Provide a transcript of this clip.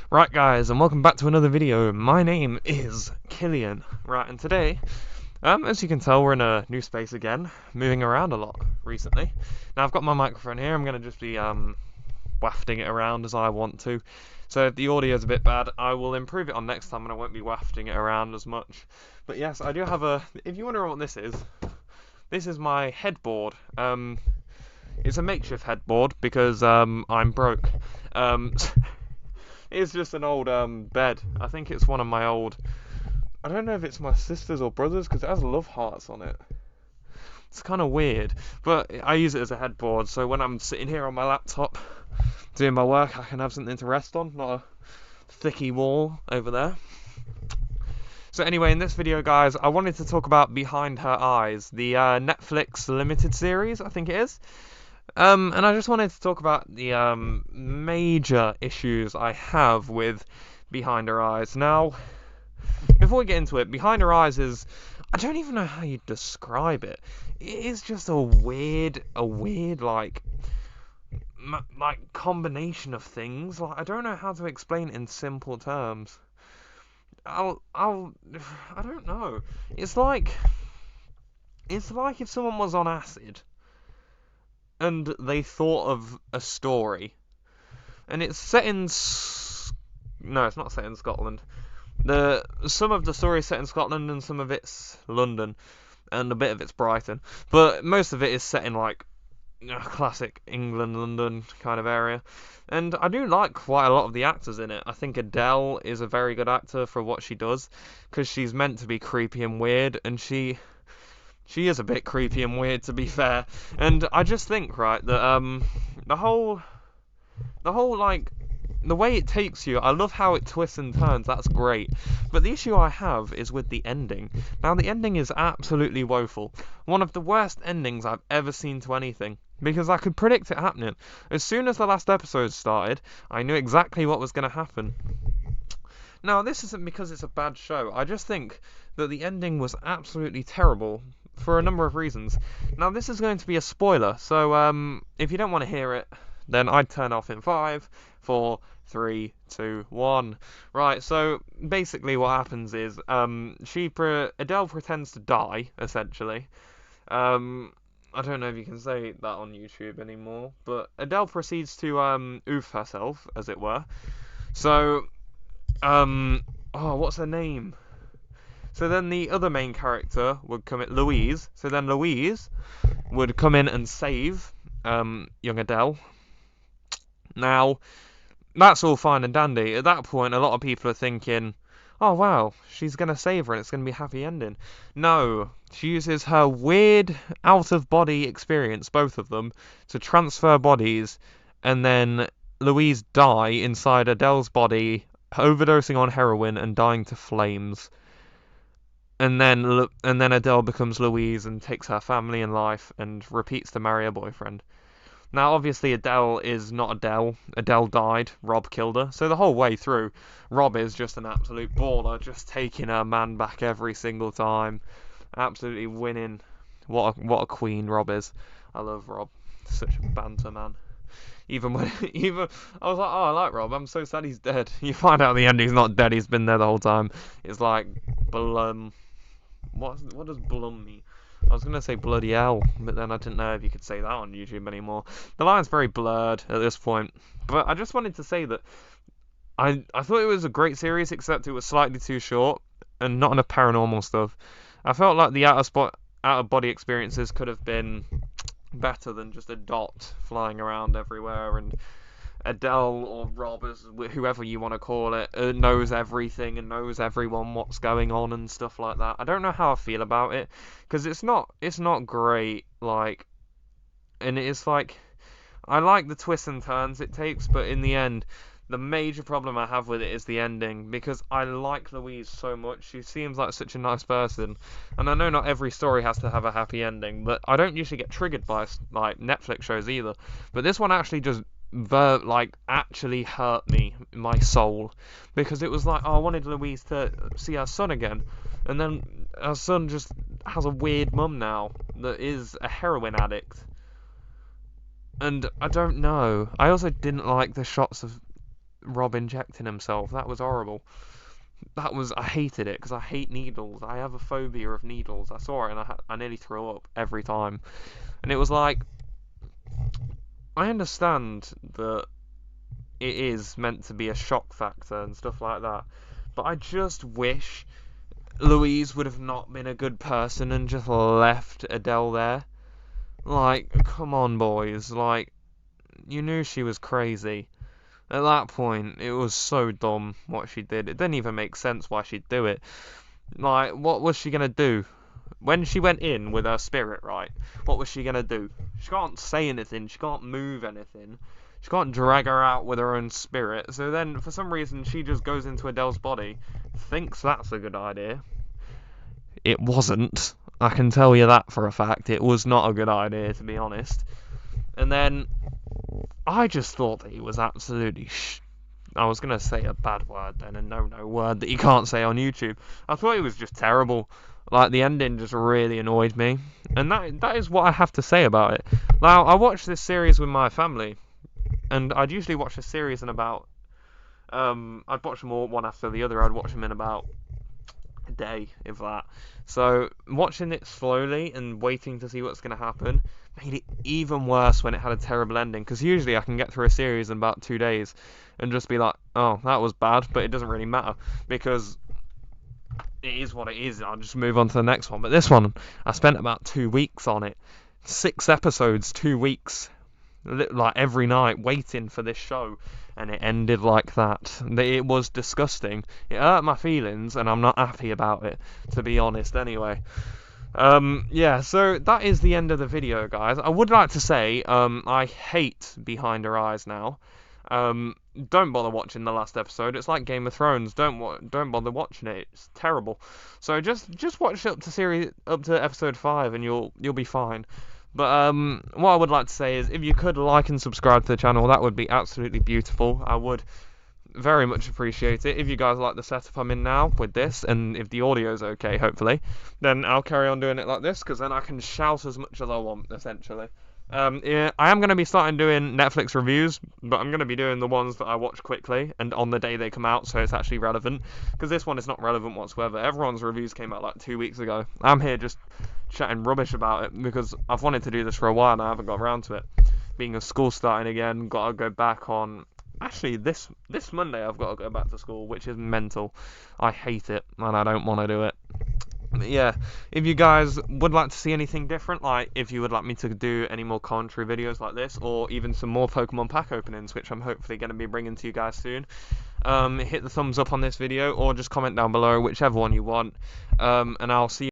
Right guys, and welcome back to another video. My name is Killian. Right, and today, as you can tell, we're in a new space again, moving around a lot recently. Now I've got my microphone here, I'm going to just be wafting it around as I want to. So if the audio is a bit bad, I will improve it on next time and I won't be wafting it around as much. But yes, I do have if you wonder what this is my headboard. It's a makeshift headboard because I'm broke. It's just an old bed. I think it's one of my old. I don't know if it's my sister's or brother's because it has love hearts on it. It's kind of weird, but I use it as a headboard. So when I'm sitting here on my laptop doing my work, I can have something to rest on, not a thicky wall over there. So anyway, in this video, guys, I wanted to talk about Behind Her Eyes, the Netflix limited series, I think it is. And I just wanted to talk about the major issues I have with Behind Her Eyes. Now, before we get into it, Behind Her Eyes is, I don't even know how you describe it. It is just a weird like combination of things. Like I don't know how to explain it in simple terms. I don't know. It's like if someone was on acid and they thought of a story, and it's set in. No, it's not set in Scotland. Some of the story is set in Scotland, and some of it's London, and a bit of it's Brighton. But most of it is set in like classic England, London kind of area. And I do like quite a lot of the actors in it. I think Adele is a very good actor for what she does, because she's meant to be creepy and weird, and she is a bit creepy and weird, to be fair. And I just think, right, that the whole like the way it takes you, I love how it twists and turns, that's great. But the issue I have is with the ending. Now the ending is absolutely woeful. One of the worst endings I've ever seen to anything. Because I could predict it happening. As soon as the last episode started, I knew exactly what was going to happen. Now, this isn't because it's a bad show. I just think that the ending was absolutely terrible for a number of reasons. Now, this is going to be a spoiler, so if you don't want to hear it, then I'd turn off in 5, 4, 3, 2, 1. Right, so basically what happens is Adele pretends to die, essentially. I don't know if you can say that on YouTube anymore, but Adele proceeds to oof herself, as it were. So what's her name? So then the other main character would come in, Louise. So then Louise would come in and save young Adele. Now, that's all fine and dandy. At that point, a lot of people are thinking, oh wow, she's going to save her and it's going to be a happy ending. No, she uses her weird out-of-body experience, both of them, to transfer bodies, and then Louise die inside Adele's body, overdosing on heroin and dying to flames. And then Adele becomes Louise and takes her family and life and repeats to marry her boyfriend. Now, obviously, Adele is not Adele. Adele died. Rob killed her. So the whole way through, Rob is just an absolute baller, just taking her man back every single time. Absolutely winning. What a queen Rob is. I love Rob. Such a banter man. Even when I was like, oh, I like Rob. I'm so sad he's dead. You find out at the end he's not dead. He's been there the whole time. It's like Blum. What does Blum mean? I was going to say bloody hell, but then I didn't know if you could say that on YouTube anymore. The line's very blurred at this point. But I just wanted to say that I thought it was a great series, except it was slightly too short and not enough paranormal stuff. I felt like the out-of-body experiences could have been better than just a dot flying around everywhere, and Adele or Rob, whoever you want to call it, knows everything and knows everyone what's going on and stuff like that. I don't know how I feel about it, because it's not great, like, and it's like, I like the twists and turns it takes, but in the end, the major problem I have with it is the ending, because I like Louise so much. She seems like such a nice person, and I know not every story has to have a happy ending, but I don't usually get triggered by like Netflix shows either. But this one actually just actually hurt me, my soul, because it was like, oh, I wanted Louise to see her son again, and then her son just has a weird mum now that is a heroin addict. And I don't know. I also didn't like the shots of Rob injecting himself. That was horrible. I hated it because I hate needles. I have a phobia of needles. I saw it and I nearly threw up every time. And it was like, I understand that it is meant to be a shock factor and stuff like that, but I just wish Louise would have not been a good person and just left Adele there. Like, come on, boys. Like, you knew she was crazy. At that point, it was so dumb what she did. It didn't even make sense why she'd do it. Like, what was she gonna do? When she went in with her spirit, right? What was she gonna do? She can't say anything. She can't move anything. She can't drag her out with her own spirit. So then, for some reason, she just goes into Adele's body, thinks that's a good idea. It wasn't. I can tell you that for a fact. It was not a good idea, to be honest. And then, I just thought that he was absolutely I was going to say a bad word then, a no word that you can't say on YouTube. I thought it was just terrible. Like, the ending just really annoyed me. And that is what I have to say about it. Now, I watched this series with my family. And I'd usually watch a series in about... I'd watch them all one after the other. I'd watch them in about a day, if that. So, watching it slowly and waiting to see what's going to happen made it even worse when it had a terrible ending. Because usually I can get through a series in about 2 days and just be like, oh, that was bad, but it doesn't really matter. Because it is what it is. I'll just move on to the next one. But this one, I spent about 2 weeks on it. 6 episodes, 2 weeks. Like, every night, waiting for this show. And it ended like that. It was disgusting. It hurt my feelings, and I'm not happy about it, to be honest, anyway. Yeah, so that is the end of the video, guys. I would like to say, I hate Behind Her Eyes now. Don't bother watching the last episode. It's like Game of Thrones. Don't bother watching it. It's terrible. So just watch up to episode 5, and you'll be fine. But what I would like to say is, if you could like and subscribe to the channel, that would be absolutely beautiful. I would very much appreciate it. If you guys like the setup I'm in now with this, and if the audio's okay, hopefully, then I'll carry on doing it like this, because then I can shout as much as I want, essentially. Yeah, I am going to be starting doing Netflix reviews, but I'm going to be doing the ones that I watch quickly and on the day they come out, so it's actually relevant, because this one is not relevant whatsoever. Everyone's reviews came out like 2 weeks ago. I'm here just chatting rubbish about it, because I've wanted to do this for a while and I haven't got around to it. Being a school starting again, got to go back on... Actually, this Monday I've got to go back to school, which is mental. I hate it, and I don't want to do it. Yeah, if you guys would like to see anything different, like if you would like me to do any more commentary videos like this, or even some more Pokemon pack openings, which I'm hopefully going to be bringing to you guys soon, hit the thumbs up on this video, or just comment down below, whichever one you want, and I'll see you